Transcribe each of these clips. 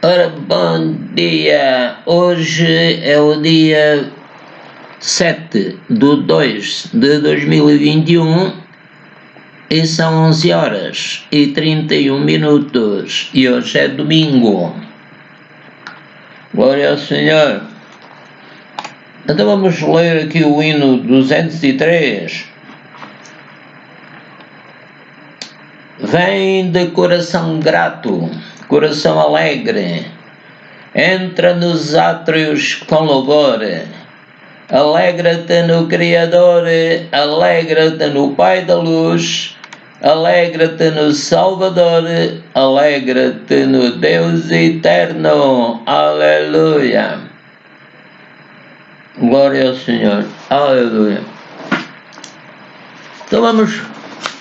Ora, bom dia! Hoje é o dia 7 de 2 de 2021 e são 11 horas e 31 minutos e hoje é domingo. Glória ao Senhor! Então vamos ler aqui o hino 203. Vem de coração grato, coração alegre, entra nos átrios com louvor, alegra-te no Criador, alegra-te no Pai da luz, alegra-te no Salvador, alegra-te no Deus eterno, aleluia. Glória ao Senhor, aleluia. Então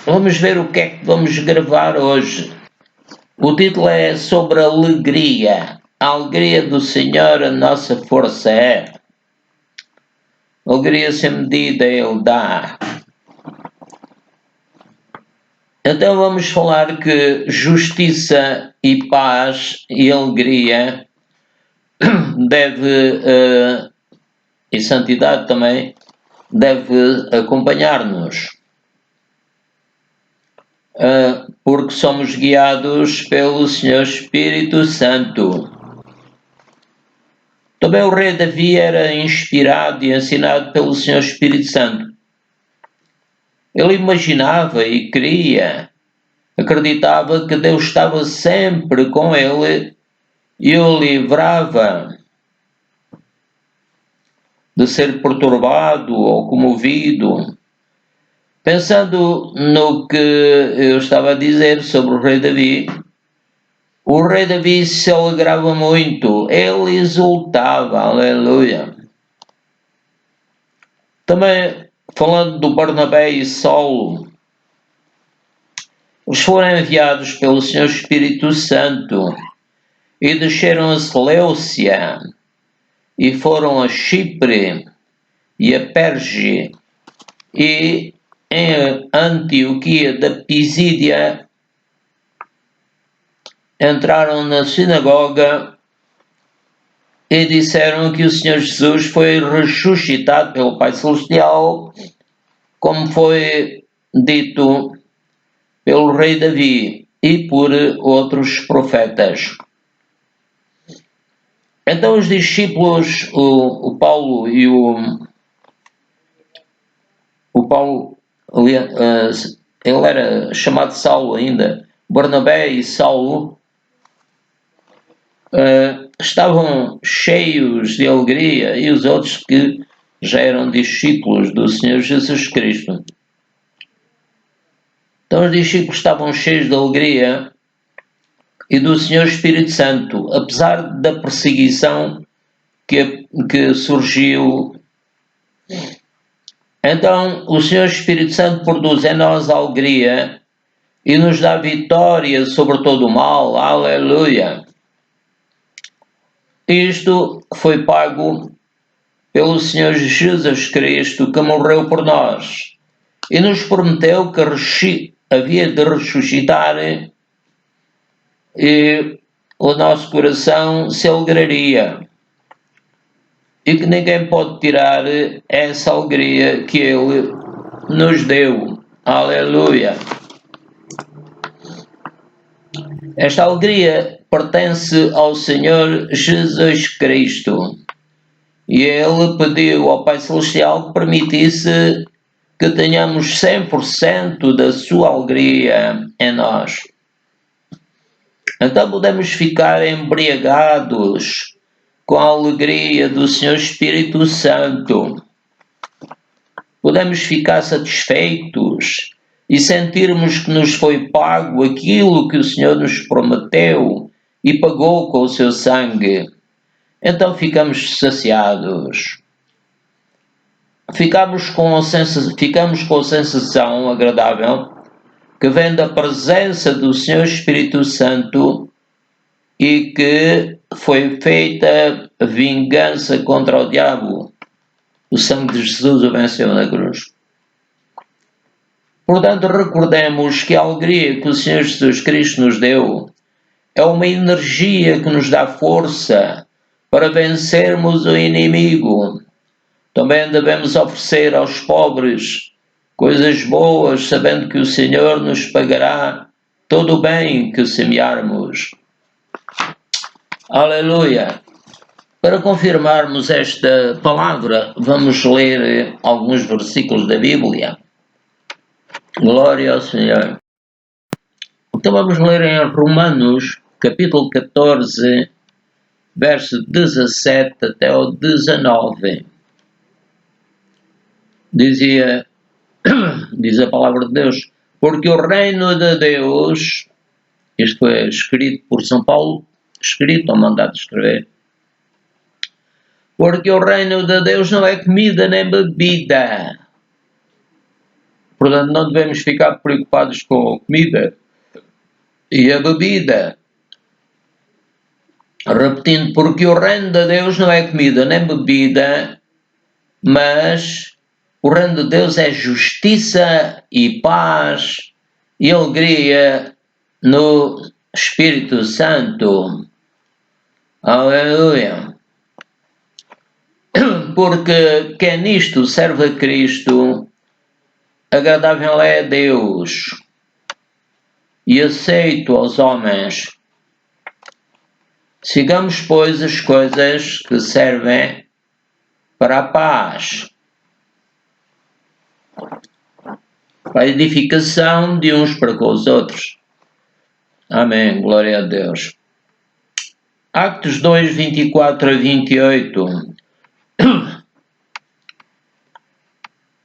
vamos ver o que é que vamos gravar hoje. O título é sobre alegria. A alegria do Senhor a nossa força é. Alegria sem medida Ele dá. Então vamos falar que justiça e paz e alegria e santidade também deve acompanhar-nos. Porque somos guiados pelo Senhor Espírito Santo. Também o rei Davi era inspirado e ensinado pelo Senhor Espírito Santo. Ele imaginava e acreditava que Deus estava sempre com ele e o livrava de ser perturbado ou comovido. Pensando no que eu estava a dizer sobre o rei Davi se alegrava muito, ele exultava, aleluia. Também, falando do Barnabé e Saulo, eles foram enviados pelo Senhor Espírito Santo e desceram a Seleucia e foram a Chipre e a Perge e em Antioquia da Pisídia entraram na sinagoga e disseram que o Senhor Jesus foi ressuscitado pelo Pai Celestial, como foi dito pelo rei Davi e por outros profetas. Então os discípulos, o Paulo e o Paulo, ele era chamado Saulo ainda, Barnabé e Saulo, estavam cheios de alegria, e os outros que já eram discípulos do Senhor Jesus Cristo. Então os discípulos estavam cheios de alegria e do Senhor Espírito Santo, apesar da perseguição que surgiu. Então o Senhor Espírito Santo produz em nós alegria e nos dá vitória sobre todo o mal, aleluia. Isto foi pago pelo Senhor Jesus Cristo, que morreu por nós e nos prometeu que havia de ressuscitar e o nosso coração se alegraria e que ninguém pode tirar essa alegria que Ele nos deu, aleluia. Esta alegria pertence ao Senhor Jesus Cristo e Ele pediu ao Pai Celestial que permitisse que tenhamos 100% da sua alegria em nós. Então podemos ficar embriagados com a alegria do Senhor Espírito Santo. Podemos ficar satisfeitos e sentirmos que nos foi pago aquilo que o Senhor nos prometeu e pagou com o seu sangue. Então ficamos saciados. Ficamos com a sensação agradável que vem da presença do Senhor Espírito Santo e que foi feita vingança contra o diabo. O sangue de Jesus o venceu na cruz. Portanto, recordemos que a alegria que o Senhor Jesus Cristo nos deu é uma energia que nos dá força para vencermos o inimigo. Também devemos oferecer aos pobres coisas boas, sabendo que o Senhor nos pagará todo o bem que semearmos. Aleluia! Para confirmarmos esta palavra, vamos ler alguns versículos da Bíblia. Glória ao Senhor. Então vamos ler em Romanos, capítulo 14, verso 17 até o 19. Diz a palavra de Deus, porque o reino de Deus, isto foi escrito por São Paulo, escrito ou mandado escrever, porque o reino de Deus não é comida nem bebida. Portanto, não devemos ficar preocupados com a comida e a bebida. Repetindo, porque o reino de Deus não é comida nem bebida, mas o reino de Deus é justiça e paz e alegria no Espírito Santo. Aleluia! Porque quem nisto serve a Cristo, agradável é a Deus e aceito aos homens. Sigamos, pois, as coisas que servem para a paz, para a edificação de uns para com os outros. Amém. Glória a Deus. Atos 2, 24 a 28.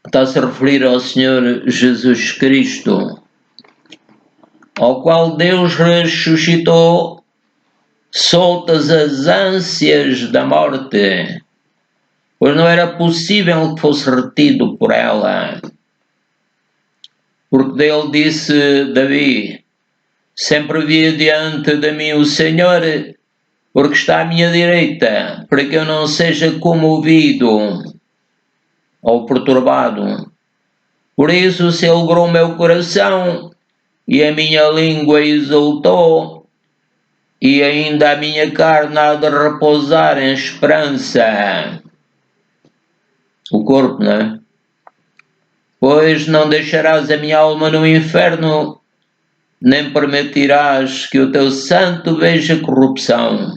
Está-se a referir ao Senhor Jesus Cristo, ao qual Deus ressuscitou, soltas as ânsias da morte, pois não era possível que fosse retido por ela. Porque dele disse Davi, sempre vi diante de mim o Senhor, porque está à minha direita, para que eu não seja comovido ou perturbado. Por isso se alegrou o meu coração, e a minha língua exultou, e ainda a minha carne há de repousar em esperança. O corpo, não é? Pois não deixarás a minha alma no inferno, nem permitirás que o teu santo veja corrupção.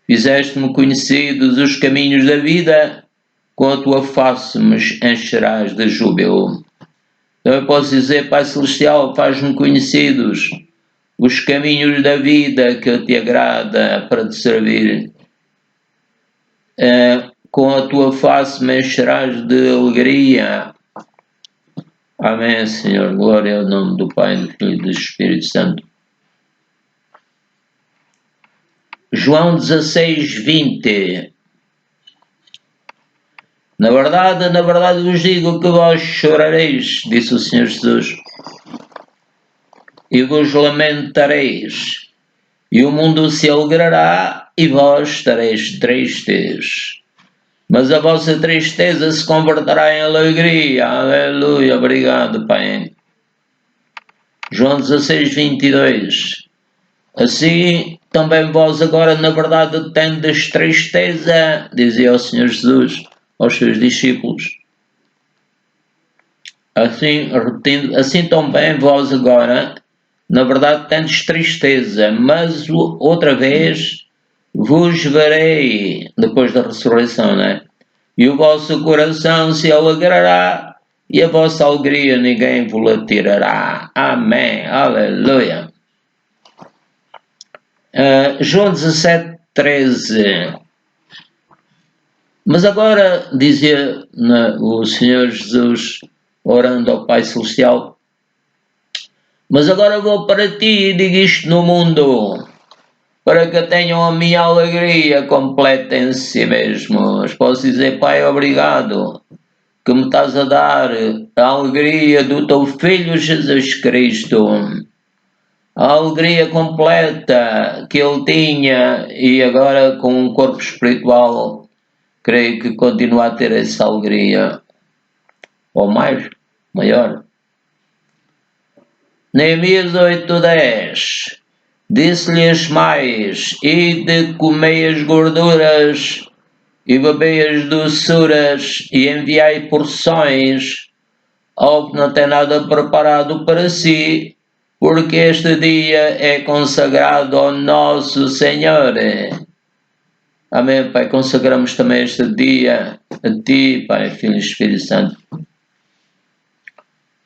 Fizeste-me conhecidos os caminhos da vida, com a tua face me encherás de júbilo. Então eu posso dizer, Pai Celestial, faz-me conhecidos os caminhos da vida que te agrada para te servir. Com a tua face me encherás de alegria. Amém, Senhor. Glória ao nome do Pai, do Filho e do Espírito Santo. João 16, 20. Na verdade vos digo que vós chorareis, disse o Senhor Jesus, e vos lamentareis, e o mundo se alegrará, e vós estareis tristes. Mas a vossa tristeza se converterá em alegria. Aleluia, obrigado, Pai. João 16, 22. Assim, também vós agora, na verdade, tendes tristeza, dizia o Senhor Jesus aos seus discípulos. Assim também vós agora, na verdade, tendes tristeza, mas outra vez vos verei, depois da ressurreição, né? E o vosso coração se alegrará, e a vossa alegria ninguém vos tirará. Amém. Aleluia. João 17, 13. Mas agora, dizia o Senhor Jesus, orando ao Pai Celestial, mas agora vou para ti e digo isto no mundo, para que tenham a minha alegria completa em si mesmos. Posso dizer, Pai, obrigado, que me estás a dar a alegria do teu Filho Jesus Cristo, a alegria completa que ele tinha, e agora com um corpo espiritual, creio que continua a ter essa alegria, ou mais, maior. Neemias 8:10. Disse-lhes mais: ide, comei as gorduras e bebei as doçuras e enviai porções ao que não tem nada preparado para si, porque este dia é consagrado ao nosso Senhor. Amém, Pai. Consagramos também este dia a Ti, Pai, Filho e Espírito Santo.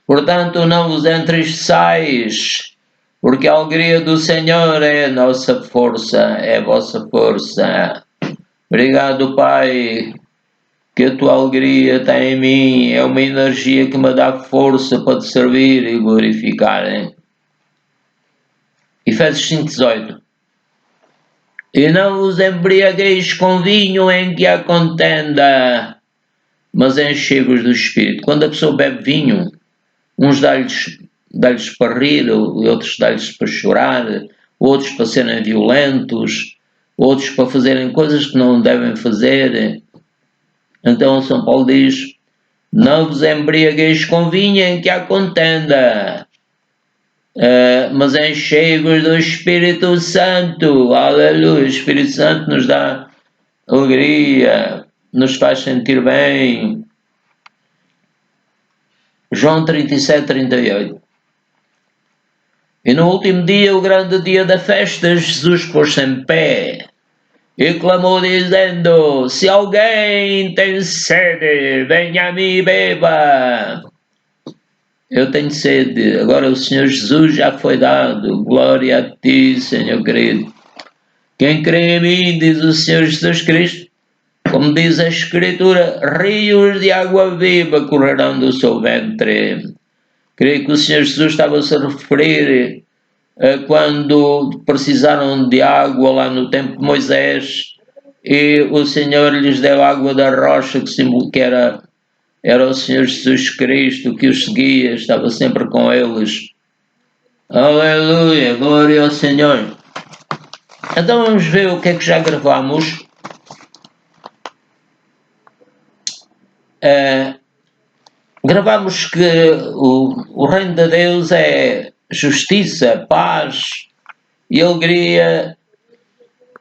Portanto, não vos entristeçais, porque a alegria do Senhor é a nossa força, é a vossa força. Obrigado, Pai, que a Tua alegria está em mim, é uma energia que me dá força para Te servir e glorificar. Efésios 5,18. E não vos embriagueis com vinho em que há contenda, mas enchei-vos do Espírito. Quando a pessoa bebe vinho, uns dá-lhes para rir, outros dá-lhes para chorar, outros para serem violentos, outros para fazerem coisas que não devem fazer. Então São Paulo diz: não vos embriagueis com vinho em que há contenda, mas enchei-vos do Espírito Santo. Aleluia! O Espírito Santo nos dá alegria, nos faz sentir bem. João 37:38. E no último dia, o grande dia da festa, Jesus pôs-se em pé e clamou dizendo: se alguém tem sede, venha a mim e beba. Eu tenho sede. Agora o Senhor Jesus já foi dado. Glória a Ti, Senhor querido. Quem crê em mim, diz o Senhor Jesus Cristo, como diz a Escritura, rios de água viva correrão do seu ventre. Creio que o Senhor Jesus estava-se a referir a quando precisaram de água lá no tempo de Moisés e o Senhor lhes deu água da rocha, que era o Senhor Jesus Cristo que os seguia, estava sempre com eles. Aleluia, glória ao Senhor. Então vamos ver o que é que já gravamos. Gravamos que o reino de Deus é justiça, paz e alegria,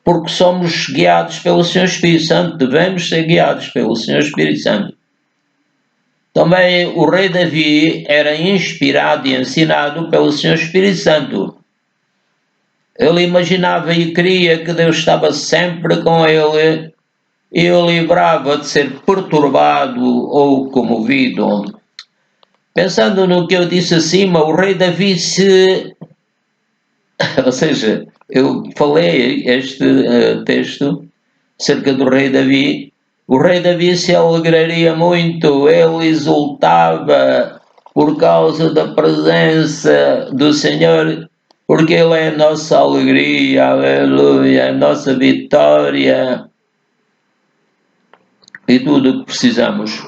porque somos guiados pelo Senhor Espírito Santo, devemos ser guiados pelo Senhor Espírito Santo. Também o rei Davi era inspirado e ensinado pelo Senhor Espírito Santo. Ele imaginava e cria que Deus estava sempre com ele e o livrava de ser perturbado ou comovido. Pensando no que eu disse acima, o rei Davi ou seja, eu falei este texto acerca do rei Davi. O rei Davi se alegraria muito, ele exultava por causa da presença do Senhor, porque Ele é a nossa alegria, aleluia, a nossa vitória e tudo o que precisamos.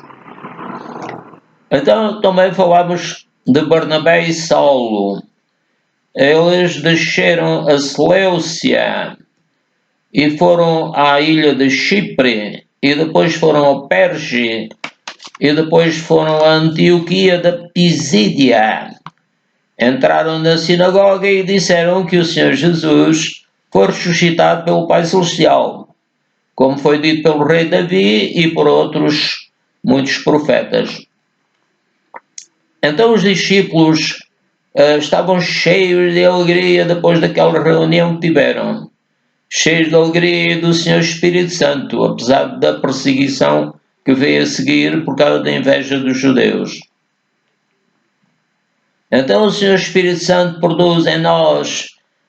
Então também falamos de Barnabé e Saulo. Eles desceram a Seleucia e foram à ilha de Chipre, e depois foram a Perge, e depois foram a Antioquia da Pisídia. Entraram na sinagoga e disseram que o Senhor Jesus foi ressuscitado pelo Pai Celestial, como foi dito pelo rei Davi e por outros muitos profetas. Então os discípulos estavam cheios de alegria depois daquela reunião que tiveram, cheios de alegria do Senhor Espírito Santo, apesar da perseguição que veio a seguir por causa da inveja dos judeus. Então o Senhor Espírito Santo produz em nós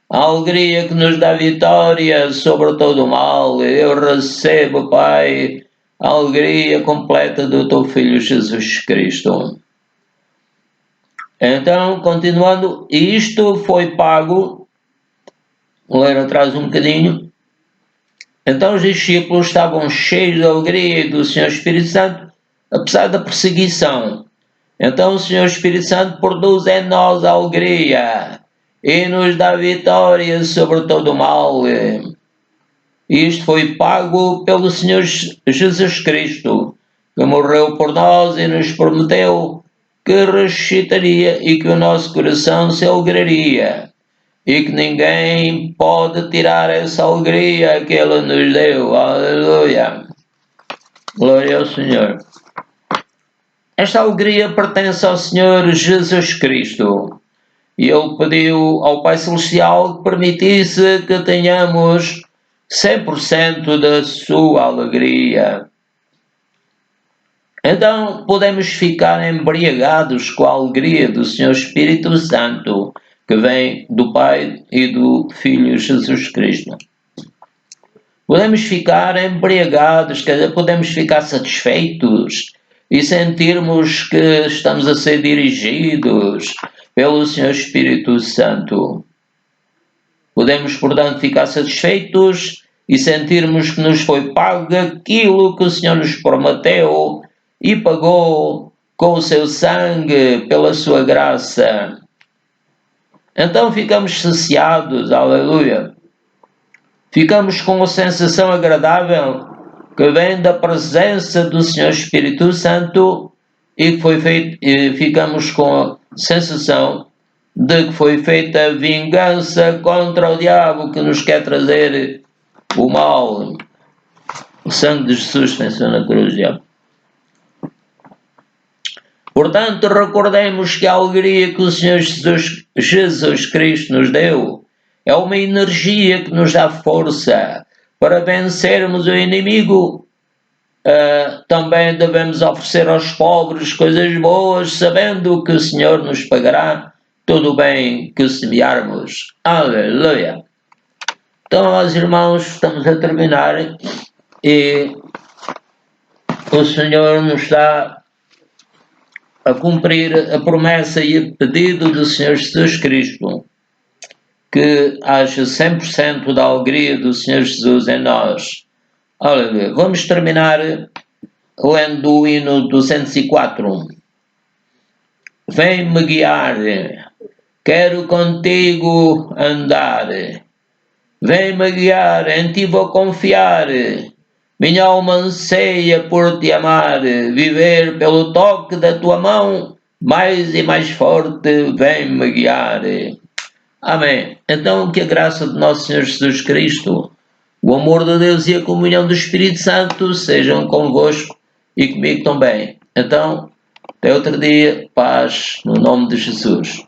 a alegria que nos dá vitória sobre todo o mal. Eu recebo, Pai, a alegria completa do Teu Filho Jesus Cristo. Então, continuando, isto foi pago. Vou ler atrás um bocadinho. Então os discípulos estavam cheios de alegria do Senhor Espírito Santo, apesar da perseguição. Então o Senhor Espírito Santo produz em nós a alegria e nos dá vitória sobre todo o mal. Isto foi pago pelo Senhor Jesus Cristo, que morreu por nós e nos prometeu que ressuscitaria e que o nosso coração se alegraria. e que ninguém pode tirar essa alegria que Ele nos deu. Aleluia! Glória ao Senhor. Esta alegria pertence ao Senhor Jesus Cristo. E Ele pediu ao Pai Celestial que permitisse que tenhamos 100% da sua alegria. Então podemos ficar embriagados com a alegria do Senhor Espírito Santo, que vem do Pai e do Filho Jesus Cristo. Podemos ficar embriagados, quer dizer, podemos ficar satisfeitos e sentirmos que estamos a ser dirigidos pelo Senhor Espírito Santo. Podemos, portanto, ficar satisfeitos e sentirmos que nos foi pago aquilo que o Senhor nos prometeu e pagou com o seu sangue pela sua graça. Então ficamos saciados, aleluia. Ficamos com a sensação agradável que vem da presença do Senhor Espírito Santo e que foi feito, e ficamos com a sensação de que foi feita a vingança contra o diabo que nos quer trazer o mal. O sangue de Jesus venceu na cruz, diabo. Portanto, recordemos que a alegria que o Senhor Jesus Cristo nos deu é uma energia que nos dá força para vencermos o inimigo. Também devemos oferecer aos pobres coisas boas, sabendo que o Senhor nos pagará tudo o bem que semearmos. Aleluia! Então, meus irmãos, estamos a terminar e o Senhor nos está a cumprir a promessa e o pedido do Senhor Jesus Cristo, que haja 100% da alegria do Senhor Jesus em nós. Aleluia. Vamos terminar lendo o hino 204. Vem-me guiar, quero contigo andar. Vem-me guiar, em ti vou confiar. Minha alma anseia por te amar, viver pelo toque da tua mão, mais e mais forte vem-me guiar. Amém. Então que a graça de nosso Senhor Jesus Cristo, o amor de Deus e a comunhão do Espírito Santo sejam convosco e comigo também. Então, até outro dia, paz no nome de Jesus.